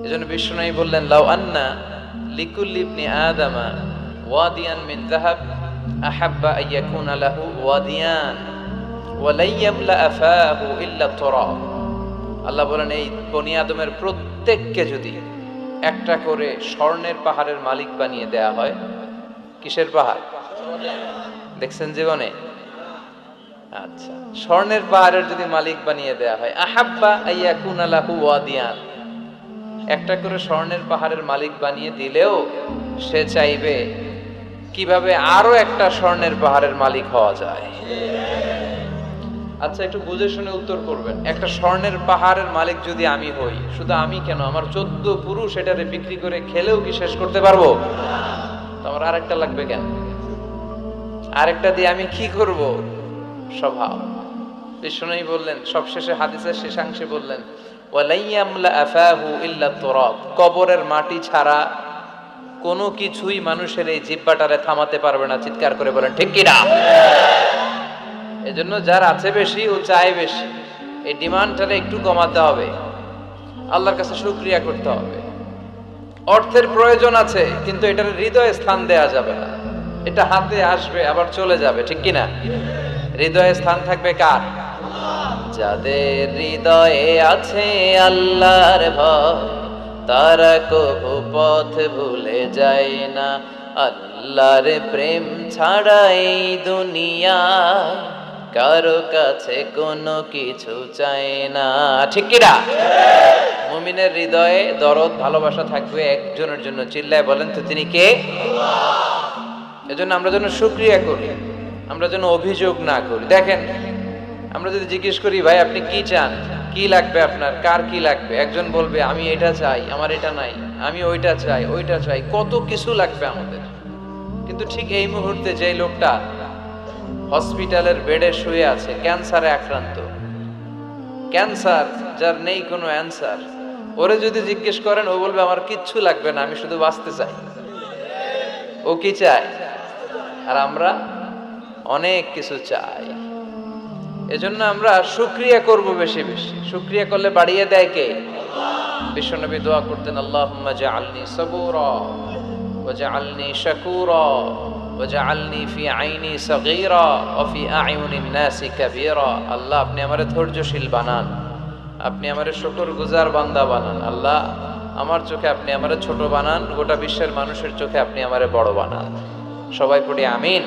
এজন্য বিষ্ণুনাই বললেন, লাউ আন্না লিকুল্লি ইবনি আদামা ওয়াদিয়ান মিন যাহাব আহাব্বা আইয়াকুনা লাহু ওয়াদিয়ান ওয়া লা ইয়ামলা আফাহু ইল্লা তুরাব। আল্লাহ বলেন, এই বনি আদমের প্রত্যেককে যদি একটা করে স্বর্ণের পাহাড়ের মালিক বানিয়ে দেয়া হয়। কিসের পাহাড় দেখছেন জীবনে? আচ্ছা, স্বর্ণের পাহাড়ের যদি মালিক বানিয়ে দেয়া হয়, আহাব্বা আইয়াকুনা লাহু ওয়াদিয়ান, একটা করে স্বর্ণের পাহাড়ের মালিক বানিয়ে দিলেও সে চাইবে কিভাবে আরো একটা স্বর্ণের পাহাড়ের মালিক হওয়া যায়। আচ্ছা, একটু বুঝে শুনে উত্তর করবেন। একটা স্বর্ণের পাহাড়ের মালিক যদি আমি হই, শুধু আমি কেন, আমার 14 পুরুষ এটারে বিক্রি করে খেলেও কি শেষ করতে পারবো? তো আমার আরেকটা লাগবে কেন? আরেকটা দিয়ে আমি কি করব? স্বভাব। বিষ্ণুই বললেন, সবশেষে হাদিসের শেষাংশে বললেন, ওয়ালাইয়ামলা আফাহু ইল্লা তুরাব, কবরের মাটি ছাড়া কোনো কিছুই মানুষের এই জিহ্বাটারে থামাতে পারবে না। চিৎকার করে বলেন ঠিক কি না? এজন্য যার আছে বেশি ও চায় বেশি, এই ডিমান্ডটারে একটু কমাতে হবে, আল্লাহর কাছে শুকরিয়া করতে হবে। অর্থের প্রয়োজন আছে, কিন্তু এটার হৃদয়ে স্থান দেয়া যাবে না। এটা হাতে আসবে আবার চলে যাবে, ঠিক কি না? হৃদয়ে স্থান থাকবে কার? যাদের হৃদয়ে আছে আল্লাহর ভয়, তারা কবু পথ ভুলে যায় না। আল্লাহর প্রেম ছাড়া এই দুনিয়ায় কারো কাছে কোনো কিছু চায় না, ঠিক কি না? মুমিনের হৃদয়ে দরদ ভালোবাসা থাকবে একজনের জন্য। চিল্লায় বলেন তো, তিনি কে? এজন্য আমরা যেন শুকরিয়া করি, আমরা যেন অভিযোগ না করি। দেখেন, আমরা যদি জিজ্ঞেস করি, ভাই আপনি কি চান, কি লাগবে আপনার, কার কি লাগবে, একজন বলবে আমি এটা চাই, আমার এটা নাই, আমি ওইটা চাই, ওইটা চাই, কত কিছু লাগবে আমাদের। কিন্তু ঠিক এই মুহূর্তে যে লোকটা হসপিটালের বেডে শুয়ে আছে, ক্যান্সারে আক্রান্ত, ক্যান্সার যার নেই কোনো অ্যান্সার, ওরে যদি জিজ্ঞেস করেন, ও বলবে আমার কিচ্ছু লাগবে না, আমি শুধু বাঁচতে চাই। ও কি চায়? আর আমরা অনেক কিছু চাই। এজন্য আমরা শুকরিয়া করব বেশি বেশি। শুকরিয়া করলে বাড়িয়ে দেয় কে? বিশ্বনবী দোয়া করতেন, আল্লাহুম্মা জাআলনি সাবুরা ওয়া জাআলনি শাকুরা ওয়া জাআলনি ফি আইনি সাগীরা ওয়া ফি আ'য়ুনিন নাসি কাবীরা। আল্লাহ, আপনি আমারে ধৈর্যশীল বানান, আপনি আমারে শুকরগুজার বান্দা বানান। আল্লাহ, আমার চোখে আপনি আমারে ছোট বানান, গোটা বিশ্বের মানুষের চোখে আপনি আমারে বড় বানান। সবাই পড়ি আমিন।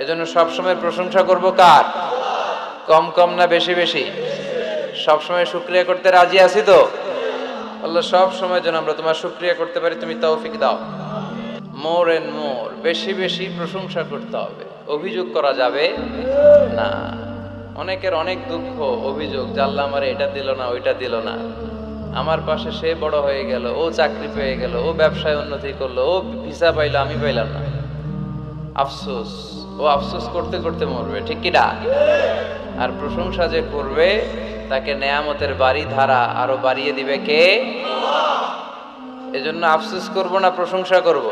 এজন্য সবসময় প্রশংসা করব কার? কম কম না বেশি বেশি? সবসময় শুকরিয়া করতে রাজি আছি তো? আল্লাহ, সব সময় যেন আমরা তোমার শুকরিয়া করতে পারি, তুমি তৌফিক দাও। মোর এন্ড মোর, বেশি বেশি প্রশংসা করতে হবে, অভিযোগ করা যাবে না। অনেকের অনেক দুঃখ, অভিযোগ, যে আল্লাহ আমার এটা দিল না, ওইটা দিল না, আমার পাশে সে বড় হয়ে গেল, ও চাকরি পেয়ে গেল, ও ব্যবসায় উন্নতি করলো, ও ভিসা পাইলো, আমি পাইলাম না। আফসোস, ও আফসোস করতে করতে মরবে, ঠিক কি না? আর প্রশংসা যে করবে, তাকে নেয়ামতের বাড়ি ধারা আরো বাড়িয়ে দিবে কে? এজন্য আফসোস করব না প্রশংসা করব?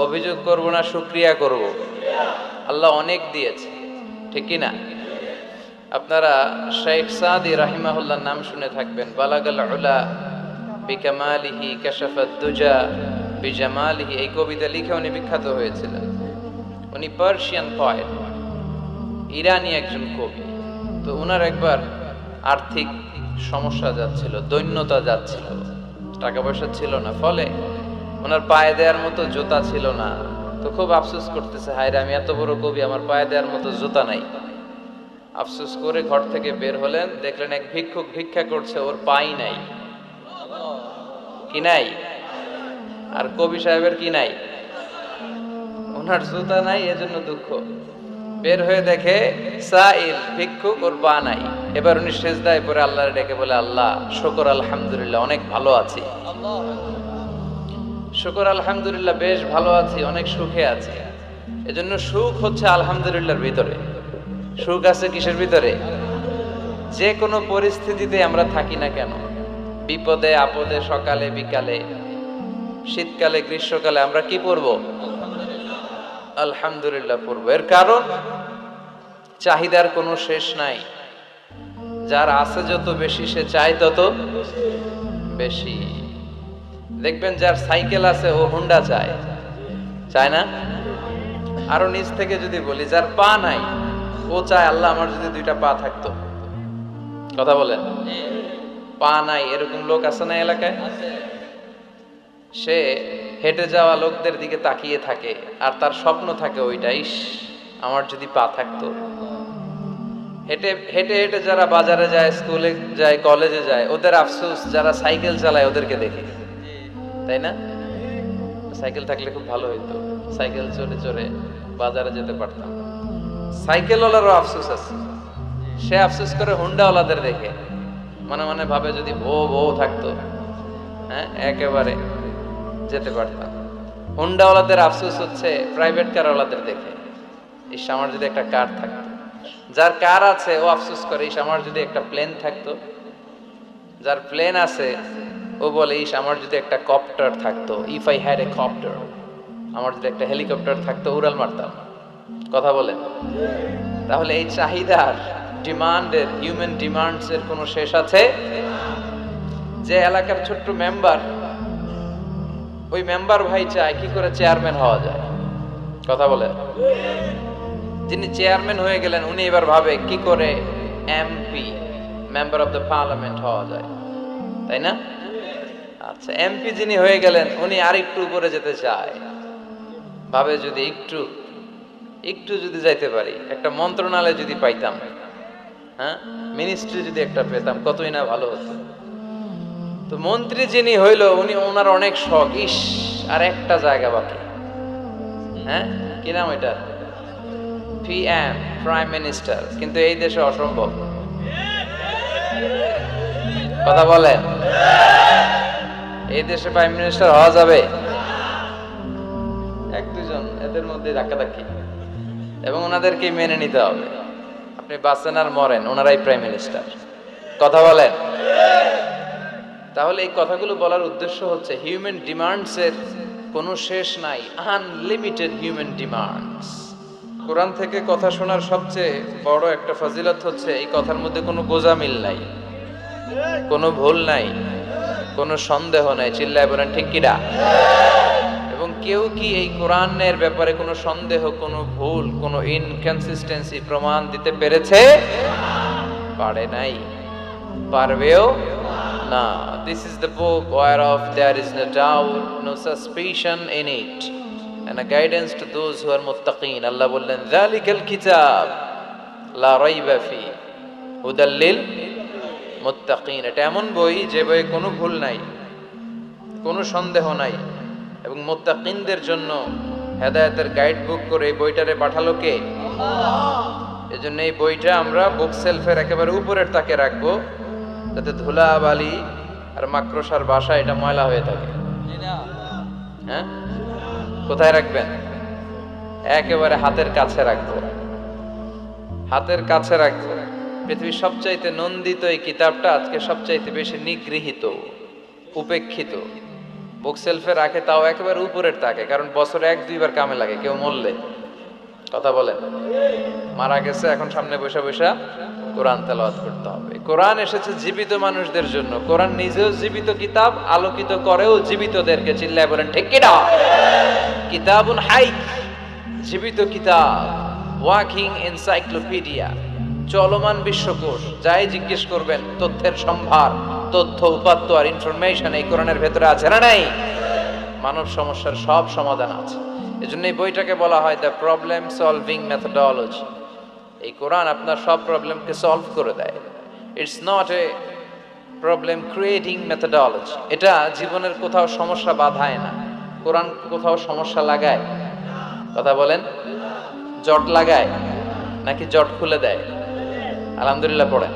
অভিযোগ করব না শুকরিয়া করব? আল্লাহ অনেক দিয়েছে, ঠিক কি না? আপনারা শেখ সাদি রাহিমাহুল্লাহর নাম শুনে থাকবেন। বালাগাল উলা বিকামালিহি কাশাফাদ দুজা বিজামালিহি, এই কবিতা লিখে উনি বিখ্যাত হয়েছিলেন। উনি পার্সিয়ান পয়েট, ইরানি একজন কবি। তো ওনার একবার আর্থিক সমস্যা যাচ্ছিল, দৈন্যতা যাচ্ছিল, টাকা পয়সা ছিল না, ফলে ওনার পায়ে দেওয়ার মতো জুতা ছিল না। তো খুব আফসোস করতেছে, হায়রে আমি এত বড় কবি, আমার পায়ে দেওয়ার মতো জুতা নাই। আফসোস করে ঘর থেকে বের হলেন, দেখলেন এক ভিক্ষুক ভিক্ষা করছে, ওর পাই নাই। কি নাই? আর কবি সাহেবের কি নাই? ওনার জুতা নাই, এজন্য দুঃখ। বের হয়ে দেখে সাইল ভিক্ষুক, ওর পা নাই। এবার উনি সেজদায় পড়ে আল্লাহর ডেকে বলে, আল্লাহ শুকর আলহামদুলিল্লাহ, অনেক ভালো আছি। শুকর আলহামদুলিল্লাহ, বেশ ভালো আছি, অনেক সুখে আছি। এজন্য সুখ হচ্ছে আলহামদুলিল্লাহর ভিতরে। সুখ আছে কিসের ভিতরে? যে কোনো পরিস্থিতিতে আমরা থাকি না কেন, বিপদে আপদে, সকালে বিকালে, শীতকালে গ্রীষ্মকালে, আমরা কি পড়ব? আলহামদুলিল্লাহ পড়ব। এর কারণ চাহিদার কোনো শেষ নাই। যার আছে যত বেশি, সে চায় তত বেশি। দেখবেন যার সাইকেল আছে ও হুন্ডা চায়, চায় না? আরো নিচ থেকে যদি বলি, যার পা নাই ও চায় আল্লাহ আমার যদি দুইটা পা থাকতো। কথা বলেন, পা নাই এরকম লোক আছে না এলাকায়? সে হেঁটে যাওয়া লোকদের দিকে তাকিয়ে থাকে আর তার স্বপ্ন থাকে ওইটা, ইস আমার যদি পা থাকতো। হেঁটে হেঁটে হেঁটে যারা বাজারে যায়, স্কুলে যায়, কলেজে যায়, ওদের আফসোস যারা সাইকেল চালায় ওদেরকে দেখে, তাই না? সাইকেল থাকলে খুব ভালো হইতো, সাইকেল চড়ে চড়ে বাজারে যেতে পারতাম। সাইকেলওয়ালারও আফসোস আছে, সে আফসোস করে হুন্ডাওয়ালাদের দেখে, মনে মনে ভাবে যদি বউ থাকতো, হ্যাঁ একেবারে যেতে পারতাম। হুন্ডাওয়ালাদের আফসোস হচ্ছে প্রাইভেট কারওয়ালাদের দেখে, ইস আমার যদি একটা কার থাকতো। যার কার আছে ও আফসোস করে, ইস আমার যদি একটা প্লেন থাকতো। যার প্লেন আছে ও বলে, ইস আমার যদি একটা কপ্টার থাকতো, if I had a copter, আমার যদি একটা হেলিকপ্টার থাকতো উড়াল মারতাম। কথা বলেন, তাহলে এই চাহিদার, ডিমান্ডের, হিউম্যান ডিমান্ডস এর কোনো শেষ আছে? যে এলাকার ছোট্ট মেম্বার, ওই মেম্বার ভাই চায় কি করে চেয়ারম্যান হওয়া যায়। কথা বলেন, যিনি চেয়ারম্যান হয়ে গেলেন উনি এবার ভাবে কি করে MP, member of the parliament হওয়া যায়, তাই না? আচ্ছা, এমপি যিনি হয়ে গেলেন উনি আর একটু উপরে যেতে চায়, ভাবে যদি একটু যদি যাইতে পারি, একটা মন্ত্রণালয় যদি পাইতাম, হ্যাঁ মিনিস্ট্রি যদি একটা পেতাম কতই না ভালো হতো। তো মন্ত্রী যিনি হইল উনি, ওনার অনেক শখ, ইস আর একটা জায়গা বাকি, হ্যাঁ কি নাম এটা, পিএম, প্রাইম মিনিস্টার। কিন্তু এই দেশে অসম্ভব। কথা বলেন, এই দেশে প্রাইম মিনিস্টার হওয়া যাবে? এক দুজন এদের মধ্যে ধাক্কাধাক্কি, এবং ওনাদেরকে মেনে নিতে হবে। আপনি বাঁচেন আর মরেন, ওনারাই প্রাইম মিনিস্টার। কথা বলেন। তাহলে এই কথাগুলো বলার উদ্দেশ্য হচ্ছে হিউম্যান ডিমান্ডস এর কোনো শেষ নাই, আনলিমিটেড হিউম্যান ডিমান্ডস। কোরআন থেকে কথা শোনার সবচেয়ে বড় একটা ফজিলত হচ্ছে এই কথার মধ্যে কোনো গোজামিল নাই, কোনো ভুল নাই, কোনো সন্দেহ নাই। চিল্লায় বলেন ঠিক কিনা? এবং কেউ কি এই কোরআনের ব্যাপারে কোনো সন্দেহ, কোনো ভুল, কোনো ইনকনসিস্টেন্সি প্রমাণ দিতে পেরেছে? পারে নাই, পারবেও না। This is the book whereof there is no doubt, no suspicion in it, and a guidance to those who are muttaqin. Allah বললেন যালিকাল কিতাব লা রাইবা ফি হুদাল লিল মুত্তাকিন। এটা এমন বই যে বইয়ে কোনো ভুল নাই, কোনো সন্দেহ নাই, এবং মুত্তাকিনদের জন্য হেদায়েতের গাইড বুক করে এই বইটারে পাঠালো কে? আল্লাহ। এজন্য এই বইটা আমরা বুক সেলফের একেবারে উপরের তাকে রাখবো, যাতে ধুলা বালি আর মাকড়সার বাসা এটা ময়লা হয়ে থাকে। হ্যাঁ, কোথায় রাখবেন? একেবারে হাতের কাছে রাখবো, হাতের কাছে রাখবো। পৃথিবীর সবচাইতে নন্দিত এই কিতাবটা আজকে সবচাইতে বেশি নিগৃহীত, উপেক্ষিত। বুক সেলফে রাখে, তাও একেবারে উপরের তাকে, কারণ বছরে 1-2 বার কামে লাগে। কেউ মরলে, কথা বলেন, মারা গেছে, এখন সামনে বসে বসে কোরআন তেলাওয়াত করতে হবে। কোরআন এসেছে জীবিত মানুষদের জন্য। কোরআন নিজেও জীবিত কিতাব, আলোকিত করেও জীবিতদেরকে। চিল্লায় বলেন ঠিক কিনা? কিতাবুন হাই, জীবিত কিতাব, ওয়াকিং এনসাইক্লোপিডিয়া, চলমান বিশ্বকোষ। যাই জিজ্ঞেস করবেন তথ্যের সম্ভার, তথ্য উপাত্ত আর ইনফরমেশন এই কোরআনের ভেতরে আছে না নাই? মানব সমস্যার সব সমাধান আছে। এজন্য এই বইটাকে বলা হয় দ্য প্রবলেম সলভিং মেথডোলজি। এই কোরআন আপনার সব প্রবলেমকে সলভ করে দেয়। It's not a problem creating methodology. এটা জীবনের কোথাও সমস্যা বাধায় না। কোরআন কোথাও সমস্যা লাগায়? কথা বলেন, জট লাগায় নাকি জট খুলে দেয়? আলহামদুলিল্লাহ পড়েন।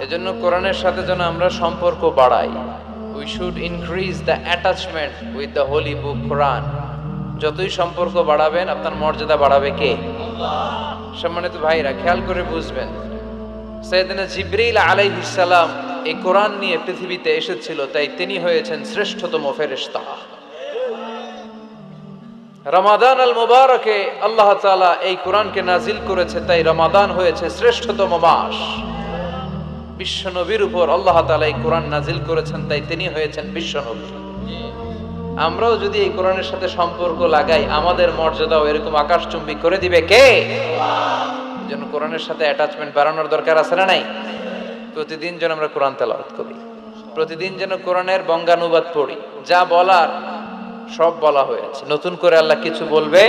এজন্য কোরআনের সাথে যেন আমরা সম্পর্ক বাড়াই। We should increase the attachment with the holy book Quran. যতই সম্পর্ক বাড়াবেন আপনার মর্যাদা বাড়াবে কে? সম্মানিত ভাইরা, খেয়াল করে বুঝবেন, সাইয়েদনা জিবরিল আলাইহিস সালাম এই কোরআন নিয়ে পৃথিবীতে এসেছিল, তাই তিনি হয়েছেন শ্রেষ্ঠতম ফেরেশতা। রমাদান আল মুবারকে আল্লাহ তাআলা এই কোরআনকে নাজিল করেছে, তাই রমাদান হয়েছে শ্রেষ্ঠতম মাস। বিশ্ব নবীর উপর আল্লাহ তাআলা এই কোরআন নাজিল করেছেন, তাই তিনি হয়েছেন বিশ্ব নবী। আমরাও যদি এই কোরআনের সাথে সম্পর্ক লাগাই, আমাদের মর্যাদাও এরকম আকাশচুম্বী করে দিবে কে? যেন কোরআনের সাথে অ্যাটাচমেন্ট বাড়ানোর দরকার আছে না নাই? প্রতিদিন যেন আমরা কোরআন তেলাওয়াত করি, প্রতিদিন যেন কোরআনের বঙ্গানুবাদ পড়ি। যা বলার সব বলা হয়েছে, নতুন করে আল্লাহ কিছু বলবে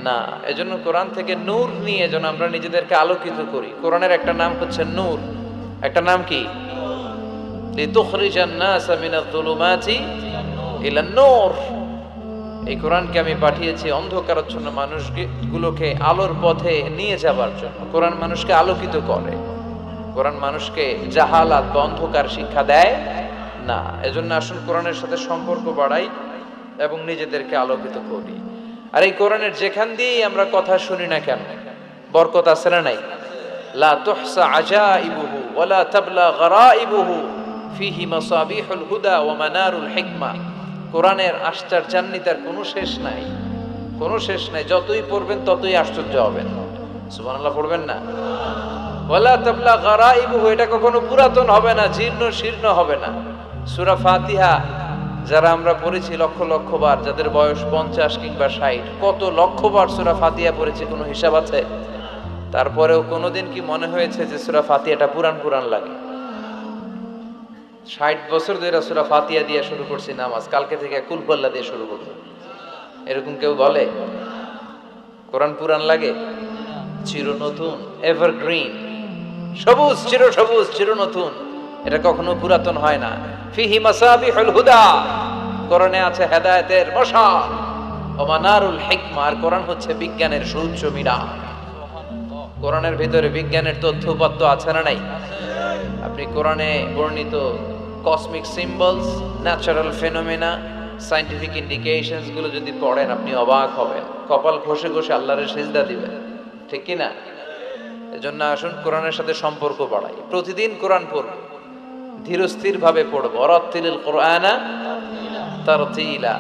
না। এজন্য কোরআন থেকে নূর নিয়ে যেন আমরা নিজেদেরকে আলোকিত করি। কোরআনের একটা নাম হচ্ছে নূর, একটা নাম কি? লিতুখরিজান নাসা মিনাজ যুলুমাতি ইলান নূর। এই কোরআনকে আমি পাঠিয়েছি অন্ধকারাচ্ছন্ন মানুষগুলোকে আলোর পথে নিয়ে যাবার জন্য। কোরআন মানুষকে আলোকিত করে, কোরআন মানুষকে জাহালাত বা অন্ধকার শিক্ষা দেয় না। এজন্য আসুন কোরআনের সাথে সম্পর্ক বাড়াই এবং নিজেদেরকে আলোকিত করি। আর এই কোরআনের যেখান দিয়েই আমরা কথা শুনি না কেন, বরকত আছে না নাই? লা তুহসা আজাইবুহু ওয়ালা তাবলা গরাইবুহু ফিহি মাসাবিহুল হুদা ওয়া মানারুল হিকমা। কোরআনের আশ্চর্যান্বিতার কোনো শেষ নাই, কোনো শেষ নাই। যতই পড়বেন ততই আশ্চর্য হবেন। সুবহানাল্লাহ পড়বেন না? ওয়ালা তাবলা গরাইবুহু, এটা কখনো পুরাতন হবে না, জীর্ণ শীর্ণ হবে না। সূরা ফাতিহা যারা আমরা পড়েছি লক্ষ লক্ষ বার, যাদের বয়স 50 কিংবা 60, কত লক্ষ বার সূরা ফাতিহা পড়েছি, কোনো হিসাব আছে? তারপরেও কোনোদিন কি মনে হয়েছে যে সূরা ফাতিহাটা পুরান পুরান লাগে? 60 বছর ধরে সূরা ফাতিহা দিয়ে শুরু করছি নামাজ, কালকে থেকে কুল হুয়াল্লাহ দিয়ে শুরু করব, এরকম কেউ বলে? কোরআন পুরান লাগে? চির নতুন, এভারগ্রিন, সবুজ, চির সবুজ, চির নতুন। এটা কখনো পুরাতন হয় না। ফিহি মাসাবিহুল হুদা, কোরআনে আছে হেদায়েতের মশাল। ওয়া মানারুল হিকমা, আর কোরআন হচ্ছে বিজ্ঞানের সুউচ্চ মিনার। কোরআনের ভিতরে বিজ্ঞানের তথ্যপত্র আছে না নাই? আপনি কোরআনে বর্ণিত cosmic symbols, natural phenomena, scientific indications গুলো যদি পড়েন, আপনি অবাক হবেন, কপাল ঘষে ঘষে আল্লাহরে সিজদা দিবেন, ঠিক কি না? এজন্য আসুন কোরআনের সাথে সম্পর্ক বাড়াই, প্রতিদিন কোরআন পড়ব, ধীরস্থির ভাবে পড়ব। ওয়ারাত্তিলিল কোরআনা তারতিলা।